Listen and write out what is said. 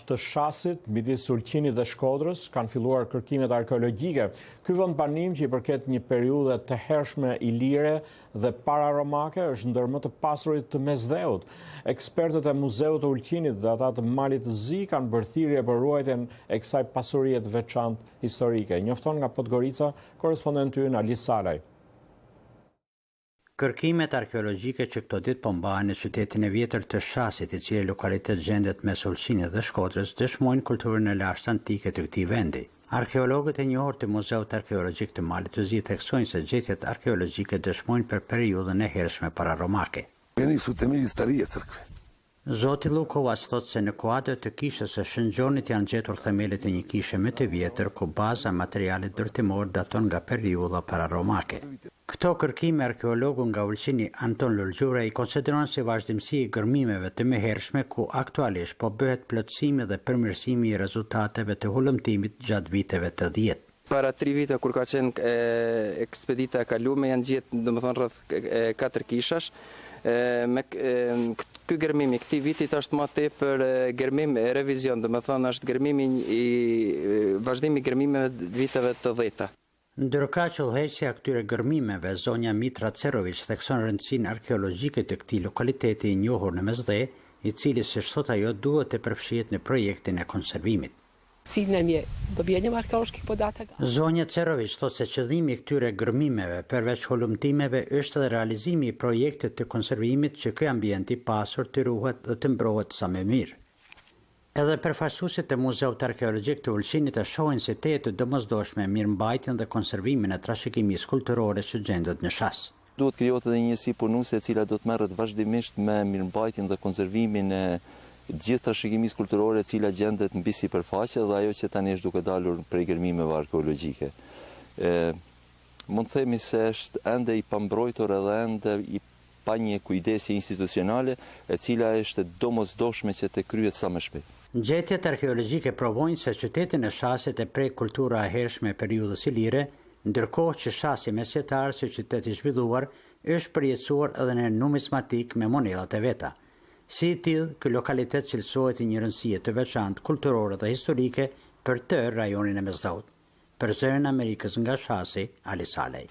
Të shasit, midis Ulqinit dhe Shkodrës, kanë filluar kërkimet arkeologjike. Ky vend banim, që i përket një periudhe të hershme ilire dhe pararomake, është ndër më të pasurit të Mesdheut. Ekspertët e Muzeut të Ulqinit dhe ata të Malit të Zi kanë bërë thirrje për ruajtjen e kësaj pasurie të veçantë historike. Njofton nga Podgorica korrespondenti ynë Ali Salaj. Kërkimet arkeologjike që këto ditë po mbahen në qytetin e vjetër të Shasit, i cili lokalitet gjendet mes Ulqinit dhe Shkodrës, dëshmojnë kulturën e lashtë antike të këtij vendi. Arkeologët e njohur të Muzeut Arkeologjik të Malit të Zi theksojnë se gjetjet arkeologjike dëshmojnë për periudhën e hershme pararomake. Zoti Lukovac thotë se në kuadër të kishës së Shëngjonit janë gjetur themelet e një kishe më të vjetër, ku baza materialit ndërtimor daton nga periudha pararomake. Këto kërkime arkeologu nga Ulqini Anton Lulgjura i konsideron si vazhdimsi i gërmimeve të mëhershme, ku aktualisht po bëhet plotësimi dhe përmirësimi i rezultateve të hulumtimit gjatë viteve të 10. Para 3 vite kur ka qenë ekspedita e kalume janë gjetë domethënë rreth 4 kishash. Me ky gërmim i këtij vitit është më tepër gërmim revizion, domethënë është gërmimi i vazhdimi i gërmimeve të viteve të 10-ta. Ndërka qëllheqja këtyre gërmimeve, zonja Mitra Cerovic thekson rëndësinë arkeologjike të këtij lokaliteti i njohur në Mesdhe, i cili siç thot ajo duhet të përfshihet në projektin e konservimit. Zonja Cerovic thot se qëllimi i këtyre gërmimeve përveç hulumtimeve është edhe realizimi i projektit të konservimit që ky ambient i pasur të ruhet dhe të mbrohet sa më mirë. Edhe përfaqësuesit e Muzeut Arkeologjik të Ulqinit e shohin si të domosdoshme mirëmbajtjen dhe konservimin e trashëgimisë kulturore që gjendet në Shas. Duhet krijohet edhe një njësi punuese e cila do të merret vazhdimisht me mirëmbajtjen dhe konservimin e gjithë trashëgimisë kulturore e cila gjendet mbi sipërfaqe dhe ajo që tani është duke dalur prej gërmimeve arkeologjike. Mund të themi se është ende i pambrojtur edhe ende i pa një kujdesje institucionale e cila është domosdoshme që të kryhet sa më shpejt. Gjetjet arkeologjike provojnë se qytetin e Shasit e prek kultura e hershme e periudhës ilire, ndërkohë që Shasi mesjetar si qytet i zhvilluar është përjetësuar edhe në numizmatik me monedat e veta. Si i tillë, ky lokalitet cilësohet i një rëndësie të veçantë kulturore dhe historike për të rajonin e Mesdheut. Për Zërin e Amerikës nga Shasi, Ali Salej.